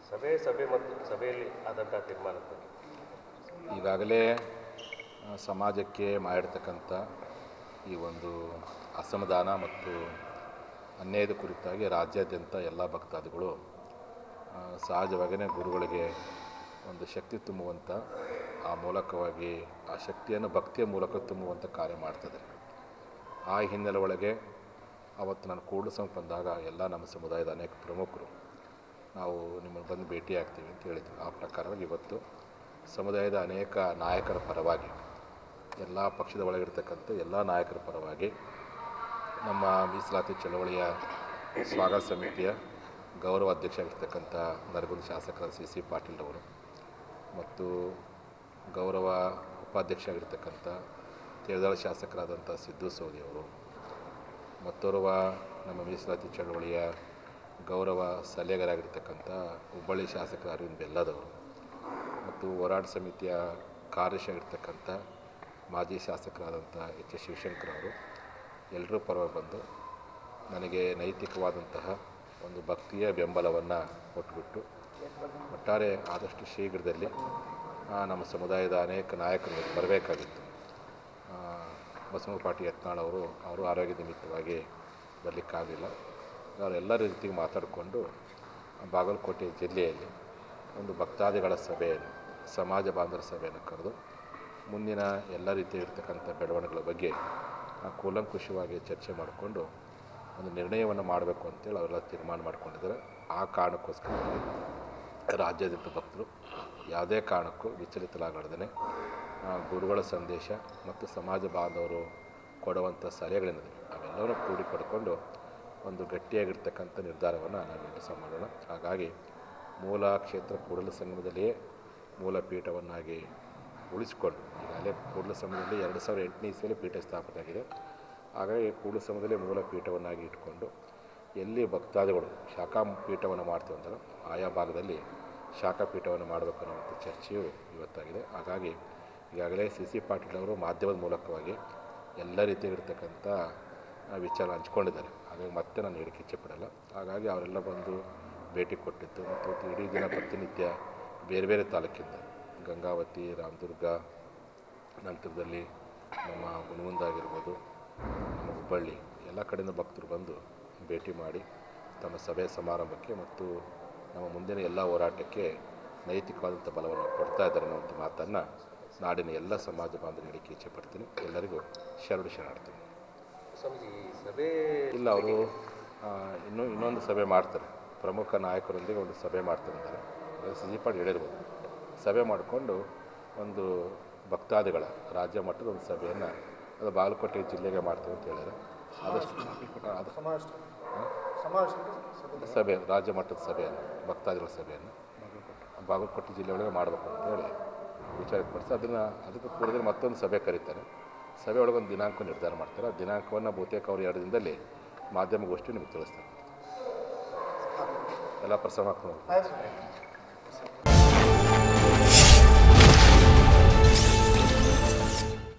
ಸಭೆ ಮತ್ತು ಸಭೆಯಲ್ಲಿ ಆದಂಥ ತೀರ್ಮಾನದ ಬಗ್ಗೆ ಈಗಾಗಲೇ ಸಮಾಜಕ್ಕೆ ಮಾಡಿರ್ತಕ್ಕಂಥ ಈ ಒಂದು ಅಸಮಾಧಾನ ಮತ್ತು ಅನ್ಯಾಯದ ಕುರಿತಾಗಿ ರಾಜ್ಯಾದ್ಯಂತ ಎಲ್ಲ ಭಕ್ತಾದಿಗಳು ಸಹಜವಾಗಿಯೇ ಗುರುಗಳಿಗೆ ಒಂದು ಶಕ್ತಿ ತುಂಬುವಂಥ ಆ ಮೂಲಕವಾಗಿ ಆ ಶಕ್ತಿಯನ್ನು ಭಕ್ತಿಯ ಮೂಲಕ ತುಂಬುವಂಥ ಕಾರ್ಯ ಮಾಡ್ತದೆ. ಆ ಹಿನ್ನೆಲೆ ಒಳಗೆ ಅವತ್ತು ನಾನು ಕೂಡಲ ಸಂಘಕ್ಕೆ ಬಂದಾಗ ಎಲ್ಲ ನಮ್ಮ ಸಮುದಾಯದ ಅನೇಕ ಪ್ರಮುಖರು ನಾವು ನಿಮ್ಮನ್ನು ಬಂದು ಭೇಟಿ ಆಗ್ತೀವಿ ಅಂತ ಹೇಳಿದ್ರು. ಆ ಪ್ರಕಾರವಾಗಿ ಇವತ್ತು ಸಮುದಾಯದ ಅನೇಕ ನಾಯಕರ ಪರವಾಗಿ ಎಲ್ಲ ಪಕ್ಷದ ಒಳಗಿರ್ತಕ್ಕಂಥ ಎಲ್ಲ ನಾಯಕರ ಪರವಾಗಿ ನಮ್ಮ ಮೀಸಲಾತಿ ಚಳವಳಿಯ ಸ್ವಾಗತ ಸಮಿತಿಯ ಗೌರವ ಅಧ್ಯಕ್ಷ ಆಗಿರ್ತಕ್ಕಂಥ ನರಗುಂದ ಶಾಸಕರಾದ ಸಿ ಪಾಟೀಲ್ ಅವರು ಮತ್ತು ಗೌರವ ಉಪಾಧ್ಯಕ್ಷ ಆಗಿರ್ತಕ್ಕಂಥ ತೇರದಾಳ ಶಾಸಕರಾದಂಥ ಸಿದ್ದು ಸೋದಿ ಅವರು ಮತ್ತೋರ್ವ ನಮ್ಮ ಮೀಸಲಾತಿ ಚಳವಳಿಯ ಗೌರವ ಸಲಹೆಗಾರಾಗಿರ್ತಕ್ಕಂಥ ಹುಬ್ಬಳ್ಳಿ ಶಾಸಕರ ಅರವಿಂದ್ ಬೆಲ್ಲದವರು ಮತ್ತು ಹೋರಾಟ ಸಮಿತಿಯ ಕಾರ್ಯದರ್ಶಿ ಆಗಿರ್ತಕ್ಕಂಥ ಮಾಜಿ ಶಾಸಕರಾದಂಥ ಎಚ್ ಶಿವಶಂಕರ್ ಅವರು ಎಲ್ಲರೂ ಪರವಾಗಿ ಬಂದು ನನಗೆ ನೈತಿಕವಾದಂತಹ ಒಂದು ಭಕ್ತಿಯ ಬೆಂಬಲವನ್ನು ಕೊಟ್ಟುಬಿಟ್ಟು ಒಟ್ಟಾರೆ ಆದಷ್ಟು ಶೀಘ್ರದಲ್ಲಿ ನಮ್ಮ ಸಮುದಾಯದ ಅನೇಕ ನಾಯಕರು ಬರಬೇಕಾಗಿತ್ತು. ಬಸವನ ಪಾಟೀಲ್ ಯತ್ನಾಳ್ ಅವರು ಆರೋಗ್ಯ ನಿಮಿತ್ತವಾಗಿ ಬರಲಿಕ್ಕಾಗಲಿಲ್ಲ. ಅವರೆಲ್ಲ ರೀತಿಗೆ ಮಾತಾಡಿಕೊಂಡು ಬಾಗಲಕೋಟೆ ಜಿಲ್ಲೆಯಲ್ಲಿ ಒಂದು ಭಕ್ತಾದಿಗಳ ಸಭೆಯನ್ನು ಸಮಾಜ ಬಾಂಧವರ ಸಭೆಯನ್ನು ಕರೆದು ಮುಂದಿನ ಎಲ್ಲ ರೀತಿಯ ಇರ್ತಕ್ಕಂಥ ಬೆಳವಣಿಗೆಗಳ ಬಗ್ಗೆ ಕೂಲಂಕುಷವಾಗಿ ಚರ್ಚೆ ಮಾಡಿಕೊಂಡು ಒಂದು ನಿರ್ಣಯವನ್ನು ಮಾಡಬೇಕು ಅಂತೇಳಿ ಅವರೆಲ್ಲ ತೀರ್ಮಾನ ಮಾಡ್ಕೊಂಡಿದ್ದಾರೆ. ಆ ಕಾರಣಕ್ಕೋಸ್ಕರ ರಾಜ್ಯಾದ್ಯಂತ ಭಕ್ತರು ಯಾವುದೇ ಕಾರಣಕ್ಕೂ ವಿಚಲಿತರಾಗದೆ ಗುರುಗಳ ಸಂದೇಶ ಮತ್ತು ಸಮಾಜ ಬಾಂಧವರು ಕೊಡುವಂಥ ಸಲಹೆಗಳೇನಿದೆ ಅವೆಲ್ಲವೂ ಕೂಡಿಪಡ್ಕೊಂಡು ಒಂದು ಗಟ್ಟಿಯಾಗಿರ್ತಕ್ಕಂಥ ನಿರ್ಧಾರವನ್ನು ನಾವು ಕೆಲಸ ಮಾಡೋಣ. ಹಾಗಾಗಿ ಮೂಲ ಕ್ಷೇತ್ರ ಕೂಡಲ ಸಂಗಮದಲ್ಲಿಯೇ ಮೂಲ ಪೀಠವನ್ನಾಗಿ ಉಳಿಸಿಕೊಂಡು ಈಗಾಗಲೇ ಕೂಡಲ ಸಂಗಮದಲ್ಲಿ 2008ನೇ ಇಸ್ವಿಯಲ್ಲಿ ಪೀಠ ಸ್ಥಾಪನೆ ಆಗಿದೆ. ಹಾಗಾಗಿ ಕೂಡಲ ಸಂಗಮದಲ್ಲಿ ಮೂಲ ಪೀಠವನ್ನಾಗಿ ಇಟ್ಕೊಂಡು ಎಲ್ಲಿ ಭಕ್ತಾದಿಗಳು ಶಾಖಾ ಪೀಠವನ್ನು ಮಾಡ್ತೀವಿ ಅಂತಾರೆ ಆಯಾ ಭಾಗದಲ್ಲಿ ಶಾಖಾ ಪೀಠವನ್ನು ಮಾಡಬೇಕು ಅನ್ನುವಂಥ ಚರ್ಚೆಯು ಇವತ್ತಾಗಿದೆ. ಹಾಗಾಗಿ ಈಗಾಗಲೇ ಸಿ ಪಾಟೀಲ್ ಅವರು ಮಾಧ್ಯಮದ ಮೂಲಕವಾಗಿ ಎಲ್ಲ ರೀತಿಯಾಗಿರ್ತಕ್ಕಂಥ ವಿಚಾರ ಹಂಚ್ಕೊಂಡಿದ್ದಾರೆ. ಹಾಗಾಗಿ ಮತ್ತೆ ನಾನು ಹೇಳಿಕೆ ಇಚ್ಛೆಪಡಲ್ಲ. ಹಾಗಾಗಿ ಅವರೆಲ್ಲ ಬಂದು ಭೇಟಿ ಕೊಟ್ಟಿದ್ದು ಮತ್ತು ಇಡೀ ದಿನ ಪ್ರತಿನಿತ್ಯ ಬೇರೆ ಬೇರೆ ತಾಲೂಕಿಂದ ಗಂಗಾವತಿ, ರಾಮದುರ್ಗ, ನಂತರದಲ್ಲಿ ನಮ್ಮ ಗುಣಗುಂದಾಗಿರ್ಬೋದು, ನಮ್ಮ ಹುಬ್ಬಳ್ಳಿ ಎಲ್ಲ ಕಡೆಯಿಂದ ಭಕ್ತರು ಬಂದು ಭೇಟಿ ಮಾಡಿ ತಮ್ಮ ಸಭೆ ಸಮಾರಂಭಕ್ಕೆ ಮತ್ತು ನಮ್ಮ ಮುಂದಿನ ಎಲ್ಲ ಹೋರಾಟಕ್ಕೆ ನೈತಿಕವಾದಂಥ ಬಲವನ್ನು ಕೊಡ್ತಾ ಇದ್ದಾರೆ ಅನ್ನೋಂಥ ಮಾತನ್ನು ನಾಡಿನ ಎಲ್ಲ ಸಮಾಜ ಬಾಂಧವರಿಗೆ ಹೇಳಿಕೆ ಇಚ್ಛೆ ಪಡ್ತೀನಿ. ಎಲ್ಲರಿಗೂ ಶರಣಾಡ್ತೀನಿ. ಸಭೆ ಇಲ್ಲ, ಅವರು ಇನ್ನೊಂದು ಸಭೆ ಮಾಡ್ತಾರೆ, ಪ್ರಮುಖ ನಾಯಕರೊಂದಿಗೆ ಒಂದು ಸಭೆ ಮಾಡ್ತಾರೆ. ಸಿ ಪಾಟೀಲ್ ಹೇಳಿರ್ಬೋದು. ಸಭೆ ಮಾಡಿಕೊಂಡು ಒಂದು ಭಕ್ತಾದಿಗಳ ರಾಜ್ಯ ಮಟ್ಟದ ಒಂದು ಸಭೆಯನ್ನು ಅದು ಬಾಗಲಕೋಟೆ ಜಿಲ್ಲೆಗೆ ಮಾಡ್ತೀವಿ ಅಂತ ಹೇಳಿದ್ರೆ ಸಭೆ ರಾಜ್ಯ ಮಟ್ಟದ ಸಭೆಯನ್ನು ಭಕ್ತಾದಿಗಳ ಸಭೆಯನ್ನು ಬಾಗಲಕೋಟೆ ಜಿಲ್ಲೆ ಒಳಗೆ ಮಾಡಬೇಕು ಅಂತೇಳಿ ವಿಚಾರಕ್ಕೆ ಪಡಿಸಿ ಅದಕ್ಕೆ ಕೂಡಲೇ ಮತ್ತೊಂದು ಸಭೆ ಕರೀತಾರೆ. ಸಭೆ ಒಳಗೆ ಒಂದು ದಿನಾಂಕ ನಿರ್ಧಾರ ಮಾಡ್ತಾರೆ. ಆ ದಿನಾಂಕವನ್ನು ಬಹುತೇಕ ಅವರು 2 ದಿನದಲ್ಲಿ ಮಾಧ್ಯಮಗೋಷ್ಠಿ ನಿಮಗೆ ತಿಳಿಸ್ತಾರೆ. ಎಲ್ಲ ಪ್ರಸಾರ ಮಾಡ್ಕೊಂಡು